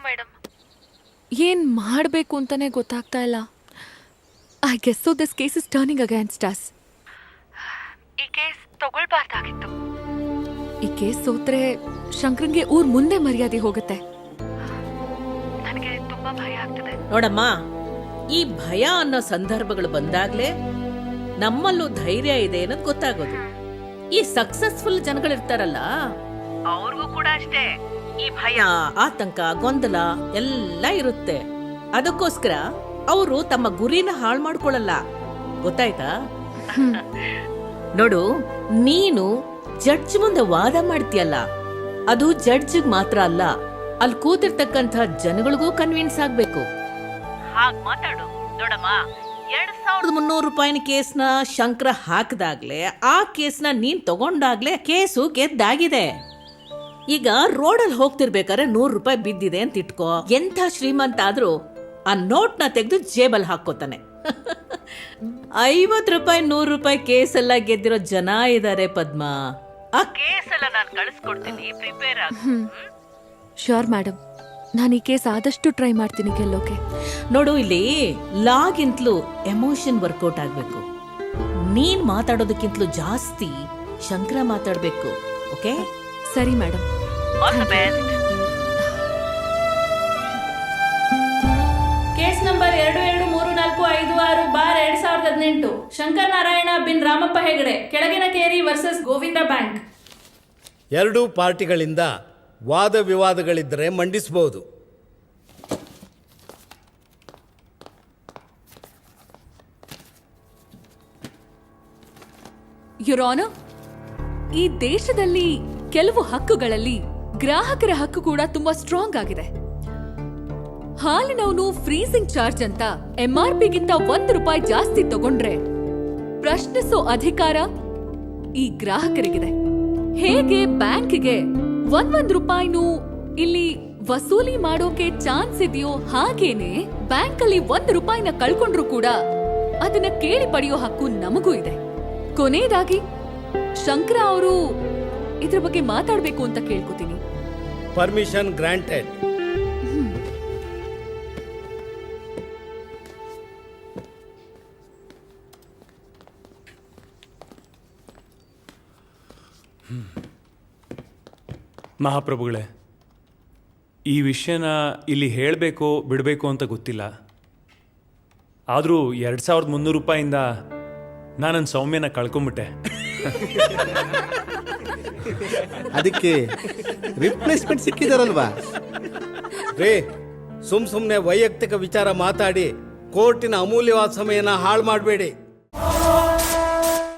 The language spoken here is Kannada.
ಮೇಡಮ್. ಏನ್ ಮಾಡಬೇಕು ಅಂತಾನೆ ಗೊತ್ತಾಗ್ತಾ ಇಲ್ಲ. I guess so this case is turning against us. ಈ ಕೇಸ್ ತಗೊಳ್ಬಾರ್ದಾಗಿತ್ತು. ಈ ಕೇಸ್ ಸೋತ್ರೆ ಶಂಕರಂಗೆ ಊರ್ ಮುಂದೆ ಮರ್ಯಾದೆ ಹೋಗುತ್ತೆ. ನನಗೆ ತುಂಬಾ ಭಯ ಆಗ್ತಿದೆ. ನೋಡಮ್ಮ, ಈ ಭಯ ಅನ್ನೋ ಸಂದರ್ಭಗಳು ಬಂದಾಗ್ಲೇ ನಮ್ಮಲ್ಲೂ ಧೈರ್ಯ ಇದೆ ಅನ್ನೋದು ಗೊತ್ತಾಗೋದು. ಈ ಸಕ್ಸಸ್ಫುಲ್ ಜನಗಳಿರ್ತಾರಲ್ಲ, ಅವ್ರಿಗೂ ಕೂಡ ಅಷ್ಟೇ ಈ ಭಯ, ಆತಂಕ, ಗೊಂದಲ ಎಲ್ಲ ಇರುತ್ತೆ. ಅದಕ್ಕೋಸ್ಕರ ಅವರು ತಮ್ಮ ಗುರಿನ ಹಾಳು ಮಾಡ್ಕೊಳ್ಳಲ್ಲ. ಗೊತ್ತಾಯ್ತಾ? ನೋಡು, ನೀನು ಜಡ್ಜ್ ಮುಂದೆ ವಾದ ಮಾಡ್ತೀಯಲ್ಲ, ಅದು ಜಡ್ಜ್ಗ್ ಮಾತ್ರ ಅಲ್ಲ, ಅಲ್ಲಿ ಕೂತಿರ್ತಕ್ಕಂಥ ಜನಗಳಿಗೂ ಕನ್ವಿನ್ಸ್ ಆಗ್ಬೇಕು. ಹಾಗ್ ಮಾತಾಡು. ನೋಡಮ್ಮ, 2300 ರೂಪಾಯಿನ ಕೇಸ್ನ ಶಂಕರ ಹಾಕಿದಾಗ್ಲೇ, ಆ ಕೇಸ್ನ ನೀನ್ ತಗೊಂಡಾಗ್ಲೇ ಕೇಸು ಗೆದ್ದಾಗಿದೆ. ಈಗ ರೋಡಲ್ಲಿ ಹೋಗ್ತಿರ್ಬೇಕಾದ್ರೆ 100 ರೂಪಾಯಿ ಬಿದ್ದಿದೆ ಅಂತ ಇಟ್ಕೋ, ಎಂಥ ಶ್ರೀಮಂತ ಆದ್ರೂ ಆ ನೋಟ್ನ ತೆಗೆದು ಜೇಬಲ್ ಹಾಕೋತಾನೆ. 50 ರೂಪಾಯಿ 100 ರೂಪಾಯಿ ಕೇಸೆಲ್ಲ ಗೆದ್ದಿರೋ ಜನ ಇದಾರೆ ಪದ್ಮಾ. ಆ ಕೇಸೆಲ್ಲ ನಾನು ಕಳಿಸ್ಕೊಡ್ತೀನಿ, ಪ್ರಿಪೇರ್ ಆಗ. ಶ್ಯೂರ್ ಮೇಡಮ್, ನಾನು ಈ ಕೇಸ್ ಆದಷ್ಟು ಟ್ರೈ ಮಾಡ್ತೀನಿ ಗೆಲ್ಲೋಕೆ. ನೋಡು, ಇಲ್ಲಿ ಲಾಗಿಂತಲೂ ಎಮೋಷನ್ ವರ್ಕೌಟ್ ಆಗ್ಬೇಕು. ನೀನ್ ಮಾತಾಡೋದಕ್ಕಿಂತಲೂ ಜಾಸ್ತಿ ಶಂಕರ ಮಾತಾಡ್ಬೇಕು. ಓಕೆ? ಸರಿ madam. All the best. Case number 223456/2018 Shankar Narayana ಬಿನ್ ರಾಮಪ್ಪ ಹೆಗಡೆ, ಕೆಳಗಿನ ಕೇರಿ ವರ್ಸಸ್ ಗೋವಿಂದ ಬ್ಯಾಂಕ್. ಎರಡೂ ಪಾರ್ಟಿಗಳಿಂದ ವಾದ ವಿವಾದಗಳಿದ್ದರೆ ಮಂಡಿಸಬಹುದು. ಯುರ್ ಆನರ್, ಈ ದೇಶದಲ್ಲಿ ಕೆಲವು ಹಕ್ಕುಗಳಲ್ಲಿ ಗ್ರಾಹಕರ ಹಕ್ಕು ಕೂಡ ತುಂಬಾ ಸ್ಟ್ರಾಂಗ್ ಆಗಿದೆ. ಹಾಲಿನವನು ಫ್ರೀಸಿಂಗ್ ಚಾರ್ಜ್ ಅಂತ MRP ಗಿಂತ 1 ರೂಪಾಯಿ ಜಾಸ್ತಿ ತಗೊಂಡ್ರೆ ಪ್ರಶ್ನಿಸೋ ಅಧಿಕಾರ ಈ ಗ್ರಾಹಕರಿಗಿದೆ. ಹೇಗೆ ಬ್ಯಾಂಕ್ಗೆ 1 ರೂಪಾಯಿನೂ ಇಲ್ಲಿ ವಸೂಲಿ ಮಾಡೋಕೆ ಚಾನ್ಸ್ ಇದೆಯೋ, ಹಾಗೇನೆ ಬ್ಯಾಂಕಲ್ಲಿ 1 ರೂಪಾಯಿನ ಕಳ್ಕೊಂಡ್ರು ಕೂಡ ಅದನ್ನ ಕೇಳಿ ಪಡೆಯೋ ಹಕ್ಕು ನಮಗೂ ಇದೆ. ಕೊನೆಯದಾಗಿ ಶಂಕರ ಅವರು ಇದ್ರ ಬಗ್ಗೆ ಮಾತಾಡ್ಬೇಕು ಅಂತ ಕೇಳ್ಕೊತೀನಿ. Permission granted. ಮಹಾಪ್ರಭುಗಳೇ, ಈ ವಿಷಯನ ಇಲ್ಲಿ ಹೇಳಬೇಕೋ ಬಿಡಬೇಕು ಅಂತ ಗೊತ್ತಿಲ್ಲ. ಆದರೂ 2300 ರೂಪಾಯಿಂದ ನಾನು ನನ್ನ ಸೌಮ್ಯನ ಕಳ್ಕೊಂಬಿಟ್ಟೆ. ಅದಕ್ಕೆ ರಿಪ್ಲೇಸ್ಮೆಂಟ್ ಸಿಕ್ಕಿದಾರಲ್ವಾ? ರೇ, ಸುಮ್ನೆ ವೈಯಕ್ತಿಕ ವಿಚಾರ ಮಾತಾಡಿ ಕೋರ್ಟಿನ ಅಮೂಲ್ಯವಾದ ಸಮಯನ ಹಾಳು ಮಾಡಬೇಡಿ.